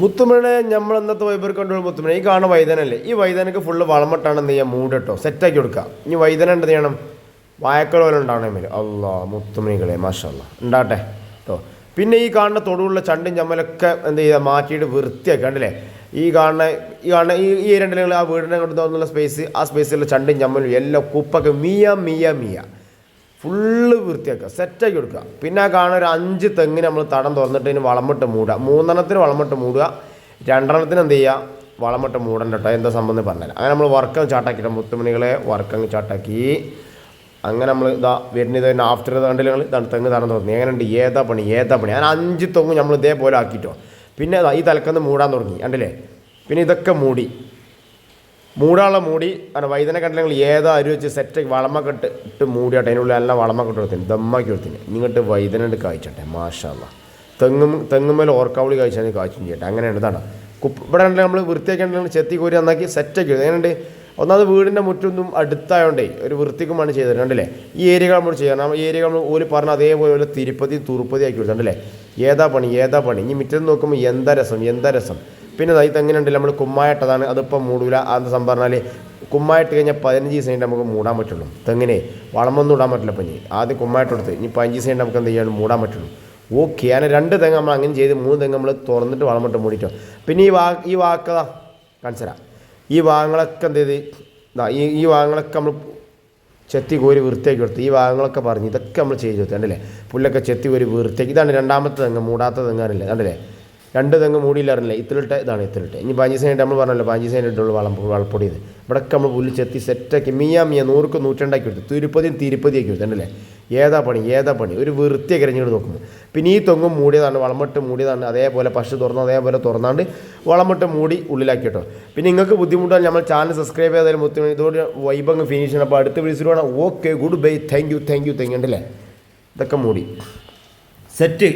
മുത്തുമണി നമ്മൾ ഇന്നത്തെ വൈബർ കണ്ടുള്ള മുത്തുമണി ഈ കാണുന്ന വൈദനല്ലേ ഈ വൈദനക്ക് ഫുള്ള് വളമിട്ടാണ് എന്ത് ചെയ്യുക മൂടിട്ടോ സെറ്റാക്കി കൊടുക്കുക. ഇനി വൈദന എന്ത് ചെയ്യണം വായക്കൾ പോലെ ഉണ്ടാവണേ മേലെ അല്ലാ മുത്തുമണികളെ മാഷാല്ലാ ഉണ്ടാകട്ടെ കേട്ടോ. പിന്നെ ഈ കാണുന്ന തൊടുള്ള ചണ്ടും ചമ്മലൊക്കെ എന്ത് ചെയ്യുക മാറ്റിയിട്ട് വൃത്തിയാക്കി കണ്ടില്ലേ. ഈ കാണുന്ന ഈ രണ്ടിൽ ആ വീടിനെ കൊണ്ട് തോന്നുന്ന സ്പേസ് ആ സ്പേസിലുള്ള ചണ്ടും ചമ്മലും എല്ലാം കുപ്പൊക്കെ മിയ ഫുള്ള് വൃത്തിയാക്കുക സെറ്റാക്കി കൊടുക്കുക. പിന്നെ ആ കാണുന്ന ഒരു 5 തെങ്ങിന് നമ്മൾ തടം തുറന്നിട്ട് ഇതിന് വളമിട്ട് മൂടുക. 3 വളമിട്ട് മൂടുക, 2 എന്ത് ചെയ്യുക വളമിട്ട് മൂടണ്ട കേട്ടോ. എന്താ സംബന്ധം പറഞ്ഞാൽ അങ്ങനെ നമ്മൾ വർക്കങ്ങ് ചാട്ടാക്കിയിട്ട് മുത്തുമണികളെ വർക്കങ്ങ് ചാട്ടാക്കി അങ്ങനെ നമ്മൾ വരുന്നത് തന്നെ ആഫ്റ്റർ കണ്ടില്ല തെങ്ങ് തടം തുറന്നു. എങ്ങനെയുണ്ട് ഏതാ പണി അങ്ങനെ 5 തെങ്ങ് നമ്മൾ ഇതേപോലെ ആക്കിയിട്ടോ. പിന്നെ ഈ തലക്കന്ന് മൂടാൻ തുടങ്ങി കണ്ടില്ലേ. പിന്നെ ഇതൊക്കെ മൂടാനുള്ള മൂടി കാരണം വൈദ്യനെ കണ്ടില്ലെങ്കിൽ ഏതാ അരി വെച്ച് സെറ്റ് വളമൊക്കെ ഇട്ട് മൂടിയാട്ടെ. അതിനുള്ളിൽ എല്ലാം വളമൊക്കെ ഇട്ട് കൊടുത്തിന് ദമ്മാക്കി കൊടുത്തിന്. ഇങ്ങോട്ട് വൈദ്യനുണ്ട് കായ്ച്ചട്ടെ മാഷാല്ലാ. തെങ്ങുമേൽ ഓർക്കാവളി കായ്ച്ചാൽ കായ്ച്ചും ചെയ്യട്ടെ. അങ്ങനെയാണ് ഇതാണ് ഇവിടെ ഉണ്ടെങ്കിൽ നമ്മൾ വൃത്തിയാക്കി ചെത്തി കോരി നന്നാക്കി സെറ്റാക്കി കൊടുക്കും. എങ്ങനെയുണ്ട് ഒന്നാമത് വീടിൻ്റെ മുറ്റൊന്നും അടുത്തായോണ്ടേ ഒരു വൃത്തിക്കുമാണ് ചെയ്തത് കണ്ടില്ലേ. ഈ ഏരിയകൾ നമ്മൾ ചെയ്യണം. ഈ ഏരിയകൾ നമ്മൾ ഓല് പറഞ്ഞ അതേപോലെ തിരുപ്പതി ആക്കി കൊടുത്തിട്ടുണ്ടല്ലേ. ഏതാ പണി ഇനി മുറ്റത്ത് നോക്കുമ്പോൾ എന്താ രസം. പിന്നെ ഈ തെങ്ങിനുണ്ടല്ലോ നമ്മൾ കുമ്മായിട്ടതാണ് അതിപ്പോൾ മൂടൂല. അതെന്ന് സംഭവം പറഞ്ഞാൽ കുമ്മായിട്ട് കഴിഞ്ഞാൽ 15 ദിവസം കഴിഞ്ഞിട്ട് നമുക്ക് മൂടാൻ പറ്റുള്ളൂ. തെങ്ങിനെ വളമൊന്നും ഇടാൻ പറ്റില്ല. അപ്പം ആദ്യം കുമ്മായിട്ട് കൊടുത്ത് ഇനി 15 ദിവസം കഴിഞ്ഞിട്ട് നമുക്ക് എന്ത് ചെയ്യാൻ മൂടാൻ പറ്റുള്ളൂ. ഓക്കെ അങ്ങനെ 2 തെങ്ങ് നമ്മൾ അങ്ങനെ ചെയ്ത് 3 തെങ്ങ് നമ്മൾ തുറന്നിട്ട് വളമിട്ട് മൂടിയിട്ടോ. പിന്നെ ഈ വാക്കതാ കാണിച്ചരാം. ഈ ഭാഗങ്ങളൊക്കെ എന്ത് ചെയ്ത് ഈ ഭാഗങ്ങളൊക്കെ നമ്മൾ ചെത്തി കോരി വൃത്തിയാക്കി കൊടുത്ത്. ഈ ഭാഗങ്ങളൊക്കെ പറഞ്ഞ് ഇതൊക്കെ നമ്മൾ ചെയ്ത് കൊടുത്തു കണ്ടില്ലേ. പുല്ലൊക്കെ ചെത്തി കോരി വൃത്തിയാക്കി. ഇതാണ് 2ാമത്തെ തെങ്ങ് മൂടാത്ത തെങ്ങാറില്ലേ കണ്ടില്ലേ. 2 തെങ്ങ് മൂടിയില്ലാറില്ലേ ഇതാണ് ഇത്തിലിട്ട്. ഇനി 15 ദിവസം നമ്മൾ പറഞ്ഞല്ലോ 15 ദിവസം ഇട്ടുള്ളൂ വളപ്പൊടിയത്. ഇവിടെയൊക്കെ നമ്മൾ പുല്ല് ചെത്തി സെറ്റാക്കി 100ക്ക് 100 കൊടുത്തു. തിരുപ്പതി ആക്കി കൊടുത്തു കണ്ടില്ലേ. ഏതാ പണി ഒരു വൃത്തിയൊക്കെ അരിഞ്ഞിട്ട് നോക്കുമ്പോൾ. പിന്നെ ഈ തെങ്ങും മൂടിയതാണ് വളമിട്ട് മൂടിയതാണ്. അതേപോലെ പശു അതേപോലെ തുറന്നാണ്ട് വളമിട്ട് മൂടി ഉള്ളിലാക്കി കേട്ടോ. പിന്നെ നിങ്ങൾക്ക് ബുദ്ധിമുട്ടാണ് നമ്മൾ ചാനൽ സബ്സ്ക്രൈബ് ചെയ്താലും മുത്തുമണി ഇതോടെ വൈബങ്ങ് ഫിനിഷ് ചെയ്യണം. അപ്പോൾ അടുത്ത വിളിച്ചിട്ട് വേണം. Okay good bye thank you ഉണ്ടല്ലേ. ഇതൊക്കെ മൂടി സെറ്റ്.